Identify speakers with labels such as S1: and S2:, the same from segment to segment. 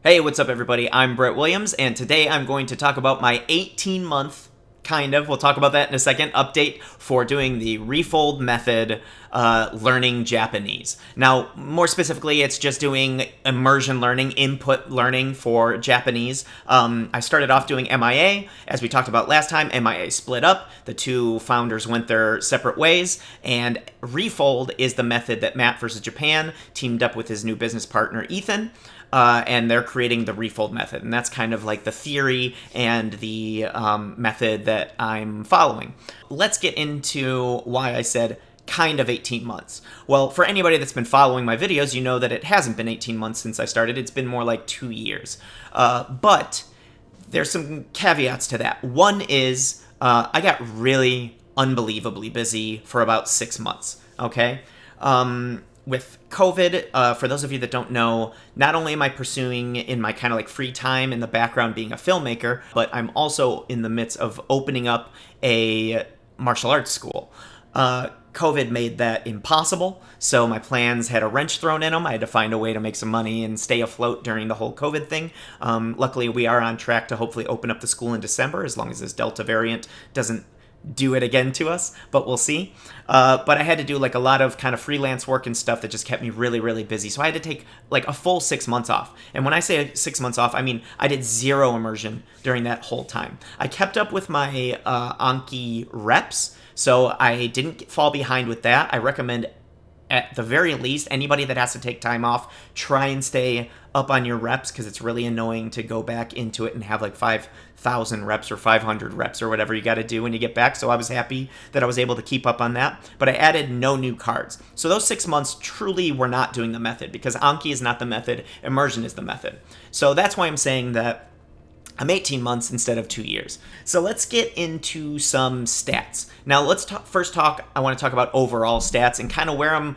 S1: Hey, what's up everybody? I'm Brett Williams, and today I'm going to talk about my 18-month, we'll talk about that in a second, update for doing the Refold method learning Japanese. Now, more specifically, it's just doing immersion learning, input learning for Japanese. I started off doing MIA. As we talked about last time, MIA split up. The two founders went their separate ways, and Refold is the method that Matt versus Japan teamed up with his new business partner, Ethan. And they're creating the Refold method. And that's kind of like the theory and the method that I'm following. Let's get into why I said kind of 18 months. Well, for anybody that's been following my videos, you know that it hasn't been 18 months since I started. It's been more like 2 years. But there's some caveats to that. One is I got really unbelievably busy for about 6 months, okay? With COVID, for those of you that don't know, not only am I pursuing in my kind of like free time in the background being a filmmaker, but I'm also in the midst of opening up a martial arts school. COVID made that impossible, so my plans had a wrench thrown in them. I had to find a way to make some money and stay afloat during the whole COVID thing. Luckily, we are on track to hopefully open up the school in December, as long as this Delta variant doesn't do it again to us, but we'll see. But I had to do like a lot of kind of freelance work and stuff that just kept me really, really busy. So I had to take like a full 6 months off. And when I say 6 months off, I mean I did zero immersion during that whole time. I kept up with my Anki reps, so I didn't fall behind with that. I recommend at the very least, anybody that has to take time off, try and stay up on your reps, because it's really annoying to go back into it and have like 5,000 reps or 500 reps or whatever you got to do when you get back. So I was happy that I was able to keep up on that, but I added no new cards. So those 6 months truly were not doing the method, because Anki is not the method, immersion is the method. So that's why I'm saying that I'm 18 months instead of 2 years. So let's get into some stats. Now let's I want to talk about overall stats and kind of where I'm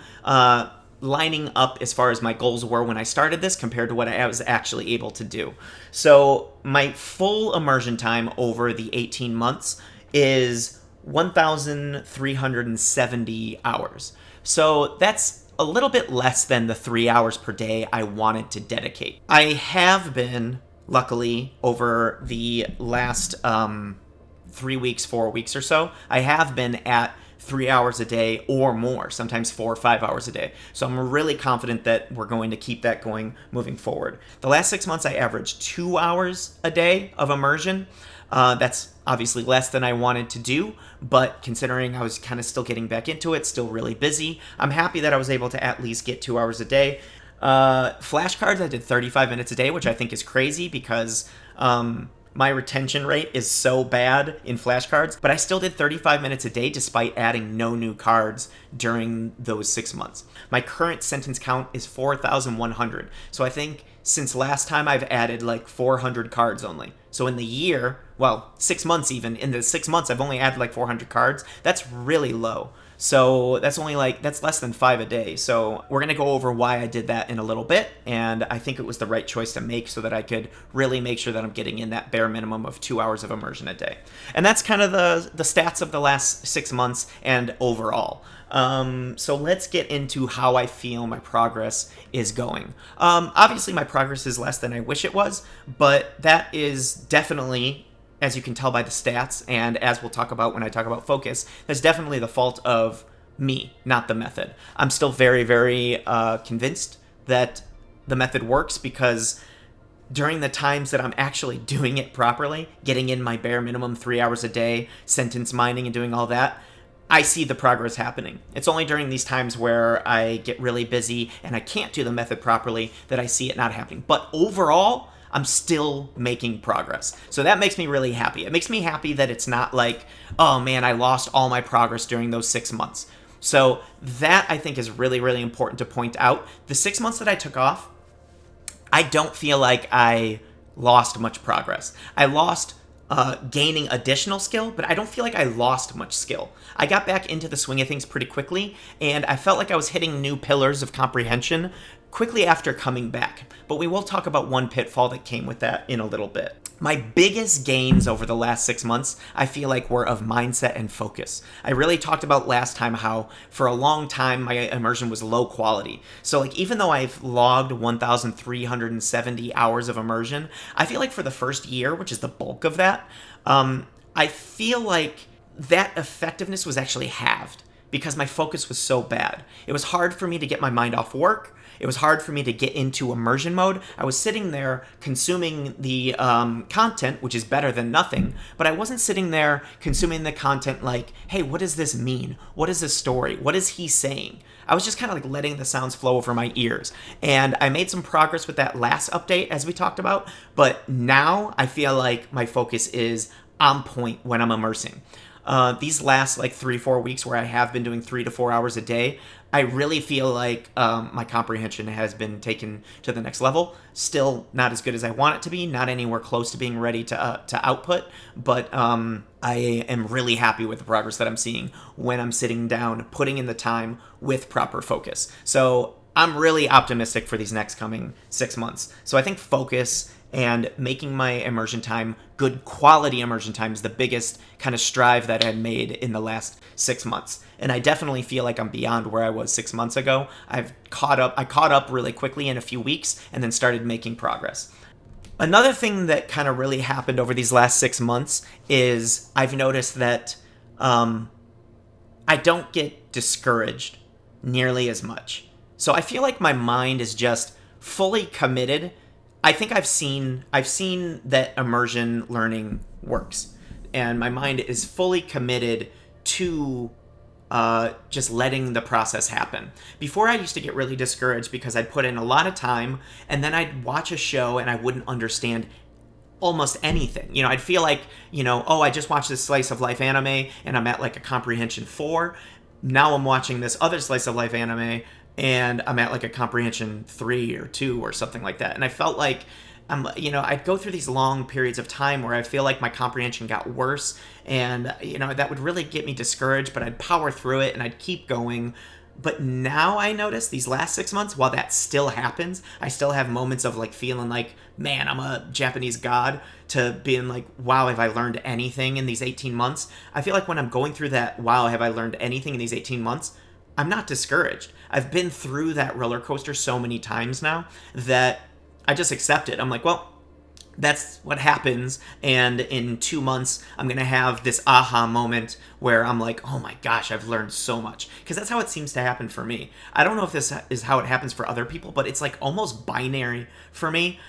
S1: lining up as far as my goals were when I started this compared to what I was actually able to do. So my full immersion time over the 18 months is 1,370 hours. So that's a little bit less than the 3 hours per day I wanted to dedicate. I have been, luckily, over the last 3 weeks, 4 weeks or so, I have been at 3 hours a day or more, sometimes 4 or 5 hours a day. So I'm really confident that we're going to keep that going moving forward. The last 6 months, I averaged 2 hours a day of immersion. That's obviously less than I wanted to do, but considering I was kind of still getting back into it, still really busy, I'm happy that I was able to at least get 2 hours a day. Flashcards, I did 35 minutes a day, which I think is crazy because my retention rate is so bad in flashcards, but I still did 35 minutes a day despite adding no new cards during those 6 months. My current sentence count is 4,100. So I think since last time I've added like 400 cards only. So in the year, 6 months even, in the 6 months I've only added like 400 cards. That's really low. So that's less than 5 a day. So we're going to go over why I did that in a little bit. And I think it was the right choice to make so that I could really make sure that I'm getting in that bare minimum of 2 hours of immersion a day. And that's kind of the stats of the last 6 months and overall. So let's get into how I feel my progress is going. Obviously my progress is less than I wish it was, but that is definitely, as you can tell by the stats, and as we'll talk about when I talk about focus, that's definitely the fault of me, not the method. I'm still very, very convinced that the method works, because during the times that I'm actually doing it properly, getting in my bare minimum 3 hours a day, sentence mining and doing all that, I see the progress happening. It's only during these times where I get really busy and I can't do the method properly that I see it not happening. But overall, I'm still making progress. So that makes me really happy. It makes me happy that it's not like, oh man, I lost all my progress during those 6 months. So that I think is really, really important to point out. The 6 months that I took off, I don't feel like I lost much progress. I lost gaining additional skill, but I don't feel like I lost much skill. I got back into the swing of things pretty quickly, and I felt like I was hitting new pillars of comprehension quickly after coming back. But we will talk about one pitfall that came with that in a little bit. My biggest gains over the last 6 months, I feel like, were of mindset and focus. I really talked about last time how for a long time my immersion was low quality. So like even though I've logged 1,370 hours of immersion, I feel like for the first year, which is the bulk of that, I feel like that effectiveness was actually halved because my focus was so bad. It was hard for me to get my mind off work. It was hard for me to get into immersion mode. I was sitting there consuming the content, which is better than nothing, but I wasn't sitting there consuming the content like, hey, what does this mean? What is this story? What is he saying? I was just kind of like letting the sounds flow over my ears. And I made some progress with that last update, as we talked about, but now I feel like my focus is on point when I'm immersing. These last like 3-4 weeks where I have been doing 3 to 4 hours a day, I really feel like my comprehension has been taken to the next level. Still not as good as I want it to be, not anywhere close to being ready to output, but I am really happy with the progress that I'm seeing when I'm sitting down, putting in the time with proper focus. So I'm really optimistic for these next coming 6 months. So I think focus and making my immersion time good quality immersion time is the biggest kind of strive that I made in the last 6 months. And I definitely feel like I'm beyond where I was 6 months ago. I caught up really quickly in a few weeks and then started making progress. Another thing that kind of really happened over these last 6 months is I've noticed that I don't get discouraged nearly as much. So I feel like my mind is just fully committed. I think I've seen that immersion learning works, and my mind is fully committed to just letting the process happen. Before, I used to get really discouraged because I'd put in a lot of time, and then I'd watch a show and I wouldn't understand almost anything. I'd feel like, oh, I just watched this slice of life anime and I'm at like a comprehension 4. Now I'm watching this other slice of life anime and I'm at like a comprehension 3 or 2 or something like that. And I felt like I'd go through these long periods of time where I feel like my comprehension got worse, and that would really get me discouraged, but I'd power through it and I'd keep going. But now I notice these last 6 months, while that still happens, I still have moments of like feeling like, man, I'm a Japanese god, to being like, wow, have I learned anything in these 18 months? I feel like when I'm going through that, wow, have I learned anything in these 18 months? I'm not discouraged. I've been through that roller coaster so many times now that I just accept it. I'm like, well, that's what happens, and in 2 months I'm gonna have this aha moment where I'm like, oh my gosh, I've learned so much. Because that's how it seems to happen for me. I don't know if this is how it happens for other people, but it's like almost binary for me,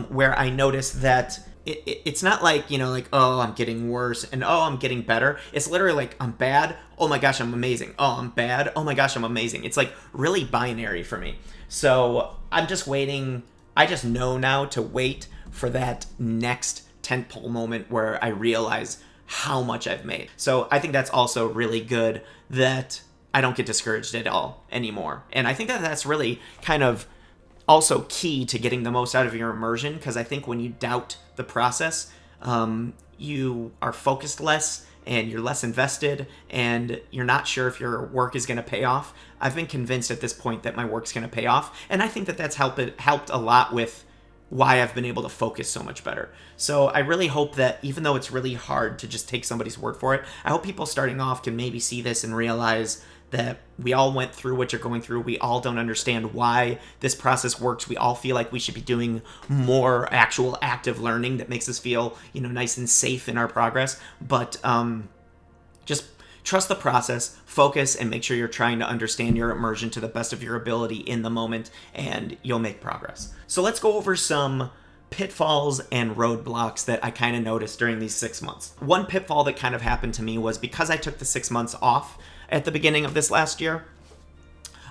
S1: where I notice that it's not like, like, oh, I'm getting worse and oh, I'm getting better. It's literally like, I'm bad, oh my gosh, I'm amazing. Oh, I'm bad, oh my gosh, I'm amazing. It's like really binary for me. So I'm just waiting. I just know now to wait for that next tentpole moment where I realize how much I've made. So I think that's also really good that I don't get discouraged at all anymore. And I think that that's really kind of also key to getting the most out of your immersion, because I think when you doubt the process, you are focused less and you're less invested and you're not sure if your work is going to pay off. I've been convinced at this point that my work's going to pay off, and I think that that's helped a lot with why I've been able to focus so much better. So I really hope that even though it's really hard to just take somebody's word for it, I hope people starting off can maybe see this and realize that we all went through what you're going through. We all don't understand why this process works. We all feel like we should be doing more actual active learning that makes us feel, nice and safe in our progress. But just trust the process, focus, and make sure you're trying to understand your immersion to the best of your ability in the moment, and you'll make progress. So let's go over some pitfalls and roadblocks that I kind of noticed during these 6 months. One pitfall that kind of happened to me was because I took the 6 months off at the beginning of this last year,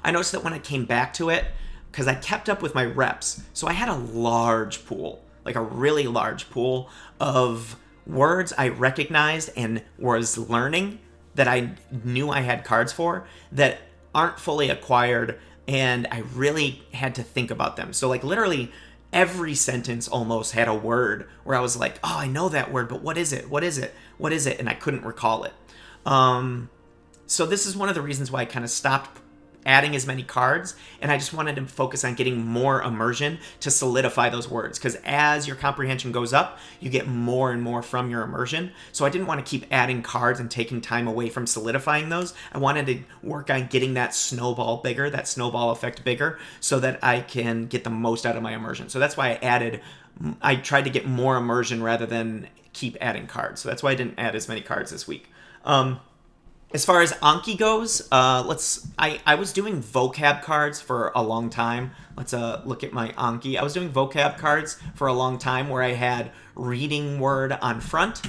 S1: I noticed that when I came back to it, because I kept up with my reps, so I had a large pool, like a really large pool of words I recognized and was learning that I knew I had cards for that aren't fully acquired, and I really had to think about them. So like literally every sentence almost had a word where I was like, oh, I know that word, but what is it? What is it? What is it? And I couldn't recall it. So this is one of the reasons why I kind of stopped adding as many cards, and I just wanted to focus on getting more immersion to solidify those words, because as your comprehension goes up, you get more and more from your immersion. So I didn't want to keep adding cards and taking time away from solidifying those. I wanted to work on getting that snowball bigger, that snowball effect bigger, so that I can get the most out of my immersion. So that's why I tried to get more immersion rather than keep adding cards. So that's why I didn't add as many cards this week. As far as Anki goes, I was doing vocab cards for a long time. Let's look at my Anki. I was doing vocab cards for a long time where I had reading word on front,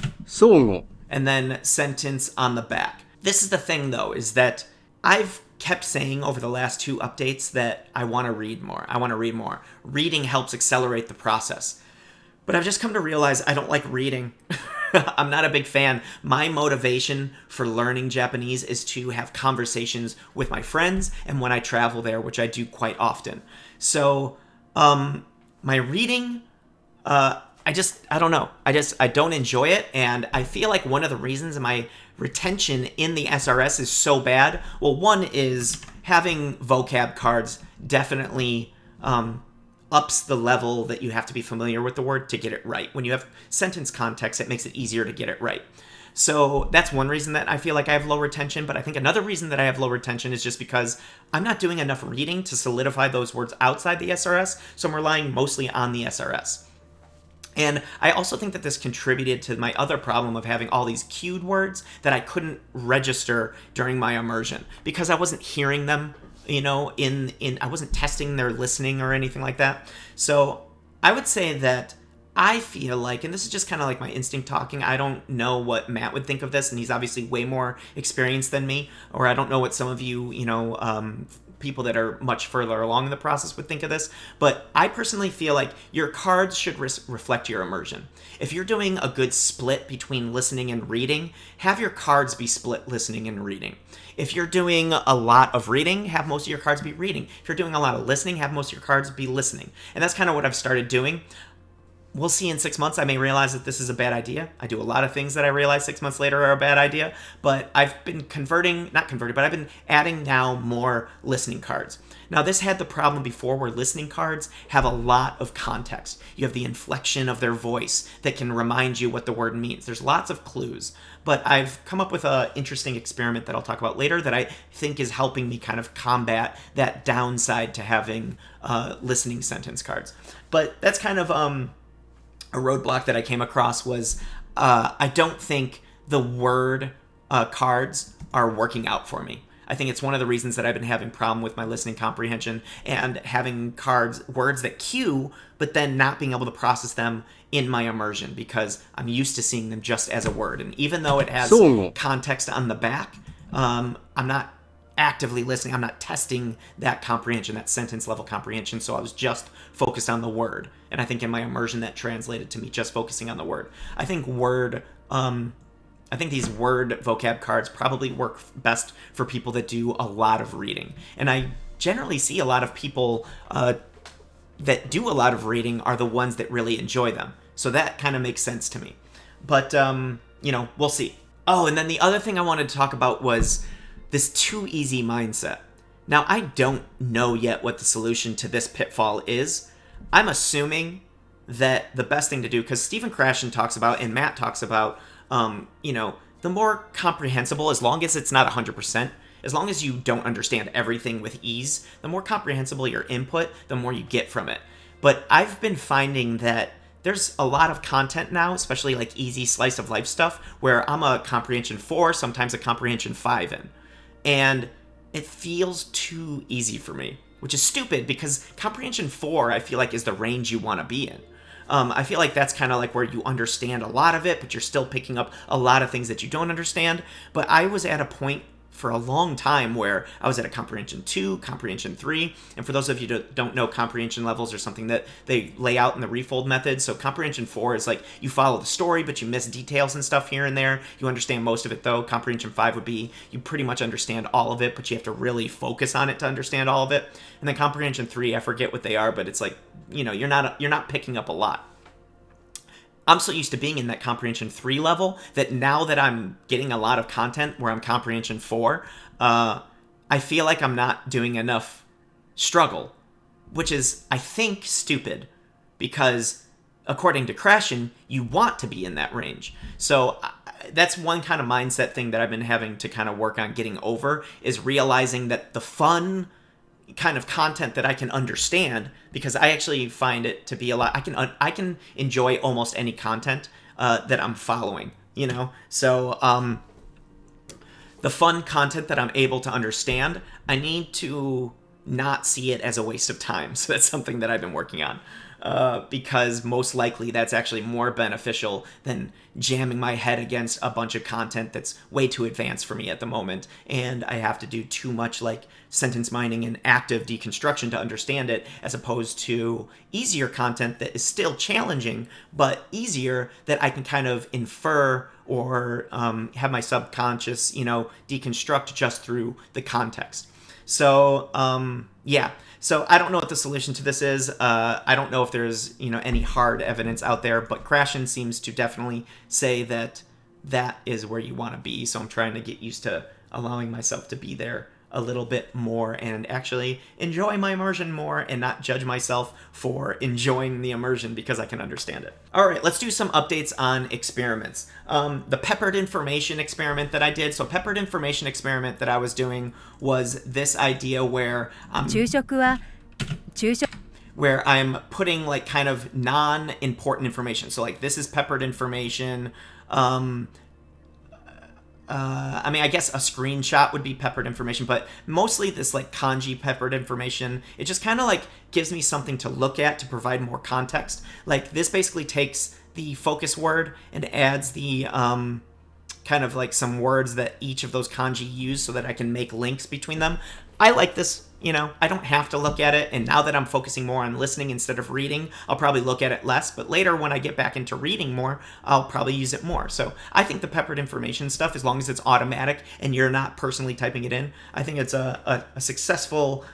S1: and then sentence on the back. This is the thing, though, is that I've kept saying over the last 2 updates that I want to read more. Reading helps accelerate the process. But I've just come to realize I don't like reading. I'm not a big fan. My motivation for learning Japanese is to have conversations with my friends and when I travel there, which I do quite often. So, my reading, I don't know. I don't enjoy it, and I feel like one of the reasons my retention in the SRS is so bad, well, one is having vocab cards definitely ups the level that you have to be familiar with the word to get it right. When you have sentence context, it makes it easier to get it right. So that's one reason that I feel like I have low retention, but I think another reason that I have low retention is just because I'm not doing enough reading to solidify those words outside the SRS, so I'm relying mostly on the SRS. And I also think that this contributed to my other problem of having all these cued words that I couldn't register during my immersion because I wasn't hearing them, I wasn't testing their listening or anything like that. So I would say that I feel like, and this is just kind of like my instinct talking, I don't know what Matt would think of this, and he's obviously way more experienced than me, or I don't know what some of you, people that are much further along in the process would think of this, but I personally feel like your cards should reflect your immersion. If you're doing a good split between listening and reading, have your cards be split listening and reading. If you're doing a lot of reading, have most of your cards be reading. If you're doing a lot of listening, have most of your cards be listening. And that's kind of what I've started doing. We'll see in 6 months. I may realize that this is a bad idea. I do a lot of things that I realize 6 months later are a bad idea, but I've been I've been adding now more listening cards. Now, this had the problem before where listening cards have a lot of context. You have the inflection of their voice that can remind you what the word means. There's lots of clues, but I've come up with an interesting experiment that I'll talk about later that I think is helping me kind of combat that downside to having listening sentence cards. But that's kind of a roadblock that I came across was I don't think the word cards are working out for me. I think it's one of the reasons that I've been having problem with my listening comprehension and having words that cue, but then not being able to process them in my immersion because I'm used to seeing them just as a word. And even though it has context on the back, I'm not actively listening. I'm not testing that comprehension, that sentence level comprehension. So I was just focused on the word. And I think in my immersion that translated to me just focusing on the word. I think these word vocab cards probably work best for people that do a lot of reading. And I generally see a lot of people that do a lot of reading are the ones that really enjoy them. So that kind of makes sense to me. But, we'll see. Oh, and then the other thing I wanted to talk about was this too easy mindset. Now, I don't know yet what the solution to this pitfall is. I'm assuming that the best thing to do, because Stephen Krashen talks about, and Matt talks about, the more comprehensible, as long as it's not 100%, as long as you don't understand everything with ease, the more comprehensible your input, the more you get from it. But I've been finding that there's a lot of content now, especially like easy slice of life stuff, where I'm a comprehension 4, sometimes a comprehension 5 in. And it feels too easy for me, which is stupid because comprehension 4, I feel like, is the range you want to be in. I feel like that's kind of like where you understand a lot of it, but you're still picking up a lot of things that you don't understand. But I was at a point for a long time where I was at a comprehension 2, comprehension 3. And for those of you that don't know, comprehension levels are something that they lay out in the Refold method. So comprehension 4 is like you follow the story, but you miss details and stuff here and there. You understand most of it, though. Comprehension 5 would be you pretty much understand all of it, but you have to really focus on it to understand all of it. And then comprehension 3, I forget what they are, but it's like, you're not picking up a lot. I'm so used to being in that comprehension 3 level that now that I'm getting a lot of content where I'm comprehension 4, I feel like I'm not doing enough struggle, which is, I think, stupid, because according to Krashen, you want to be in that range. So that's one kind of mindset thing that I've been having to kind of work on getting over, is realizing that the fun kind of content that I can understand, because I actually find it to be a lot, I can enjoy almost any content that I'm following, you know? So the fun content that I'm able to understand, I need to not see it as a waste of time. So that's something that I've been working on. Because most likely that's actually more beneficial than jamming my head against a bunch of content that's way too advanced for me at the moment, and I have to do too much like sentence mining and active deconstruction to understand it, as opposed to easier content that is still challenging, but easier, that I can kind of infer or have my subconscious, deconstruct just through the context. So, yeah. So I don't know what the solution to this is. I don't know if there's, any hard evidence out there, but Krashen seems to definitely say that that is where you want to be. So I'm trying to get used to allowing myself to be there a little bit more and actually enjoy my immersion more, and not judge myself for enjoying the immersion because I can understand it. All right, let's do some updates on experiments. The peppered information experiment that I did. So peppered information experiment that I was doing was this idea where where I'm putting like kind of non-important information. So like, this is peppered information. I guess a screenshot would be peppered information, but mostly this like kanji peppered information, it just kind of like gives me something to look at to provide more context. Like, this basically takes the focus word and adds the kind of like some words that each of those kanji use so that I can make links between them. I like this. I don't have to look at it, and now that I'm focusing more on listening instead of reading, I'll probably look at it less, but later when I get back into reading more, I'll probably use it more. So I think the peppered information stuff, as long as it's automatic and you're not personally typing it in, I think it's a successful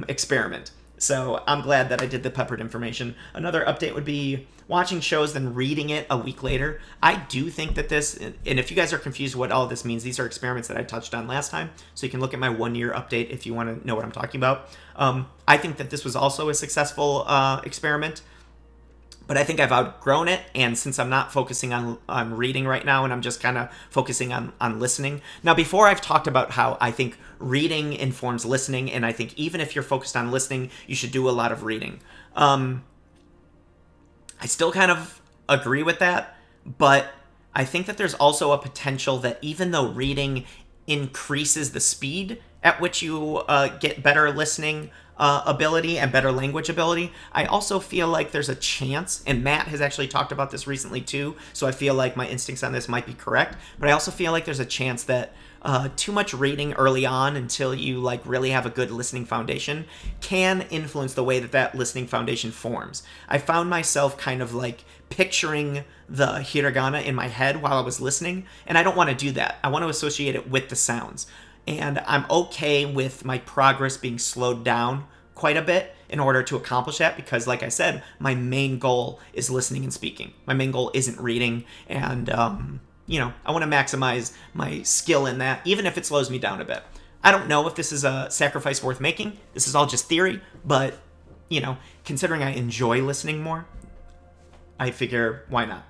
S1: experiment. So I'm glad that I did the peppered information. Another update would be watching shows, then reading it a week later. I do think that this, and if you guys are confused what all this means, these are experiments that I touched on last time, so you can look at my 1 year update if you want to know what I'm talking about. I think that this was also a successful experiment, but I think I've outgrown it, and since I'm not focusing on reading right now, and I'm just kind of focusing on listening. Now, before, I've talked about how I think reading informs listening, and I think even if you're focused on listening, you should do a lot of reading. I still kind of agree with that, but I think that there's also a potential that even though reading increases the speed at which you get better listening ability and better language ability, I also feel like there's a chance, and Matt has actually talked about this recently too, so I feel like my instincts on this might be correct, but I also feel like there's a chance that too much reading early on, until you like really have a good listening foundation, can influence the way that listening foundation forms. I found myself kind of like picturing the hiragana in my head while I was listening, and I don't want to do that. I want to associate it with the sounds. And I'm okay with my progress being slowed down quite a bit in order to accomplish that, because like I said, my main goal is listening and speaking. My main goal isn't reading, and I want to maximize my skill in that, even if it slows me down a bit. I don't know if this is a sacrifice worth making. This is all just theory, but considering I enjoy listening more, I figure, why not?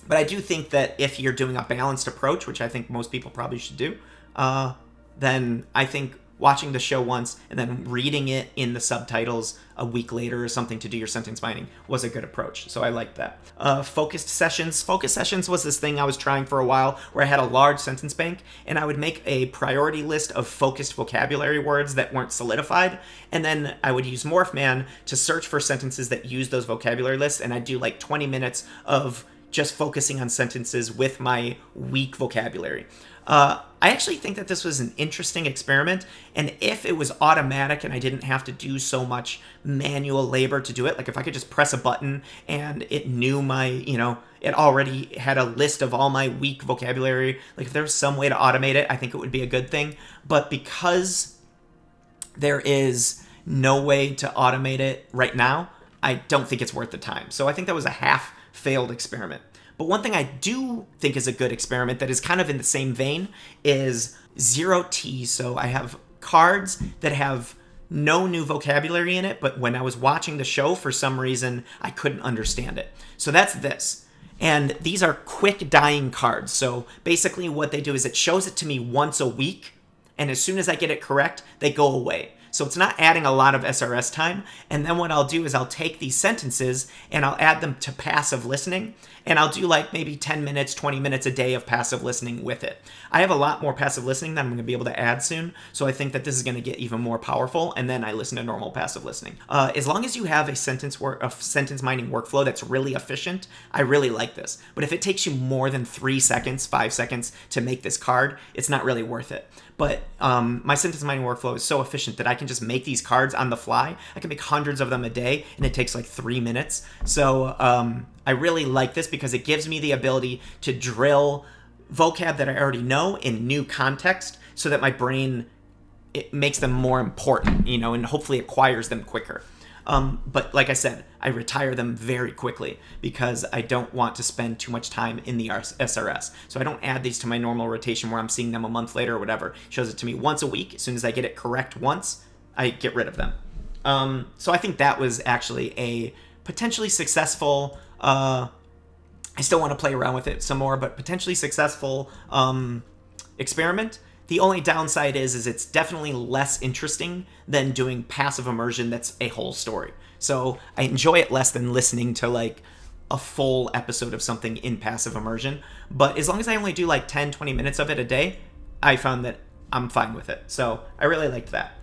S1: But I do think that if you're doing a balanced approach, which I think most people probably should do, then I think watching the show once and then reading it in the subtitles a week later or something to do your sentence mining was a good approach. So I like that. Focused sessions. Focus sessions was this thing I was trying for a while, where I had a large sentence bank and I would make a priority list of focused vocabulary words that weren't solidified. And then I would use Morphman to search for sentences that use those vocabulary lists. And I'd do like 20 minutes of just focusing on sentences with my weak vocabulary. I actually think that this was an interesting experiment, and if it was automatic and I didn't have to do so much manual labor to do it, like if I could just press a button and it knew it already had a list of all my weak vocabulary, like if there was some way to automate it, I think it would be a good thing. But because there is no way to automate it right now, I don't think it's worth the time. So I think that was a half-failed experiment. But one thing I do think is a good experiment that is kind of in the same vein is 0T. So I have cards that have no new vocabulary in it, but when I was watching the show, for some reason, I couldn't understand it. So that's this. And these are quick dying cards. So basically what they do is it shows it to me once a week, and as soon as I get it correct, they go away. So it's not adding a lot of SRS time. And then what I'll do is I'll take these sentences and I'll add them to passive listening. And I'll do like maybe 10 minutes, 20 minutes a day of passive listening with it. I have a lot more passive listening that I'm going to be able to add soon. So I think that this is going to get even more powerful. And then I listen to normal passive listening. As long as you have a sentence mining workflow that's really efficient, I really like this. But if it takes you more than 3 seconds, 5 seconds to make this card, it's not really worth it. But my sentence mining workflow is so efficient that I can just make these cards on the fly. I can make hundreds of them a day, and it takes like 3 minutes. So I really like this because it gives me the ability to drill vocab that I already know in new context so that my brain, it makes them more important, and hopefully acquires them quicker. But like I said, I retire them very quickly because I don't want to spend too much time in the SRS. So I don't add these to my normal rotation where I'm seeing them a month later or whatever. It shows it to me once a week. As soon as I get it correct once, I get rid of them. So I think that was actually a potentially successful, I still want to play around with it some more, but potentially successful experiment. The only downside is it's definitely less interesting than doing passive immersion that's a whole story. So I enjoy it less than listening to like a full episode of something in passive immersion. But as long as I only do like 10, 20 minutes of it a day, I found that I'm fine with it. So I really liked that.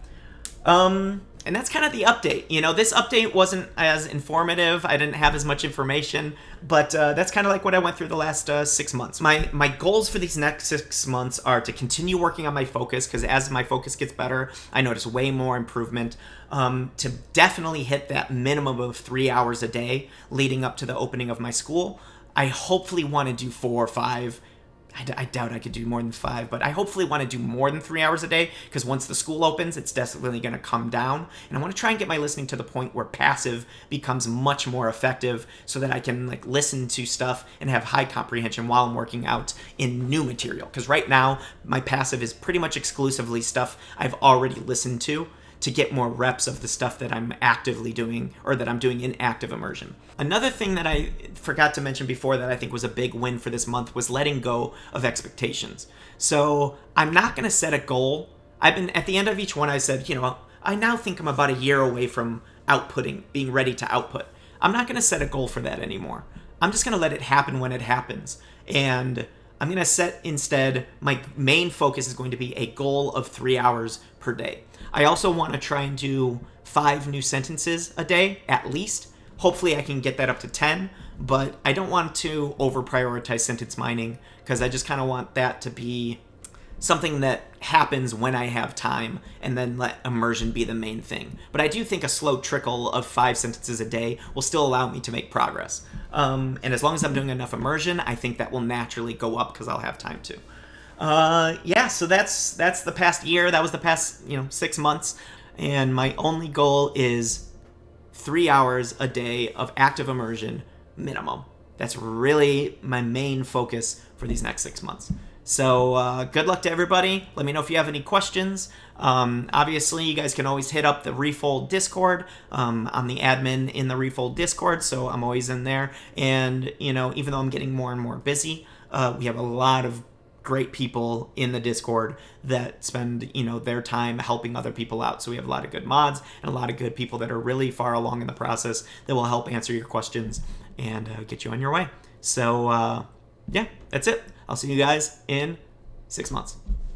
S1: And that's kind of the update. This update wasn't as informative. I didn't have as much information, but that's kind of like what I went through the last 6 months. My goals for these next 6 months are to continue working on my focus, because as my focus gets better, I notice way more improvement. To definitely hit that minimum of 3 hours a day leading up to the opening of my school. I hopefully want to do 4 or 5. I doubt I could do more than 5, but I hopefully want to do more than 3 hours a day, because once the school opens, it's definitely going to come down. And I want to try and get my listening to the point where passive becomes much more effective so that I can like listen to stuff and have high comprehension while I'm working out in new material. Because right now, my passive is pretty much exclusively stuff I've already listened to get more reps of the stuff that I'm actively doing, or that I'm doing in active immersion. Another thing that I forgot to mention before that I think was a big win for this month was letting go of expectations. So I'm not going to set a goal. I've been, at the end of each one, I said, I now think I'm about a year away from outputting, being ready to output. I'm not going to set a goal for that anymore. I'm just going to let it happen when it happens. And I'm going to set instead, my main focus is going to be a goal of 3 hours per day. I also want to try and do 5 new sentences a day, at least. Hopefully I can get that up to 10, but I don't want to over-prioritize sentence mining, because I just kind of want that to be something that happens when I have time, and then let immersion be the main thing. But I do think a slow trickle of 5 sentences a day will still allow me to make progress. And as long as I'm doing enough immersion, I think that will naturally go up because I'll have time to. So that's the past year. That was the past 6 months, and my only goal is 3 hours a day of active immersion minimum. That's really my main focus for these next 6 months. So good luck to everybody. Let me know if you have any questions. Obviously, you guys can always hit up the Refold Discord. I'm the admin in the Refold Discord, so I'm always in there. And even though I'm getting more and more busy, we have a lot of great people in the Discord that spend their time helping other people out. So we have a lot of good mods and a lot of good people that are really far along in the process that will help answer your questions and get you on your way. So that's it. I'll see you guys in 6 months.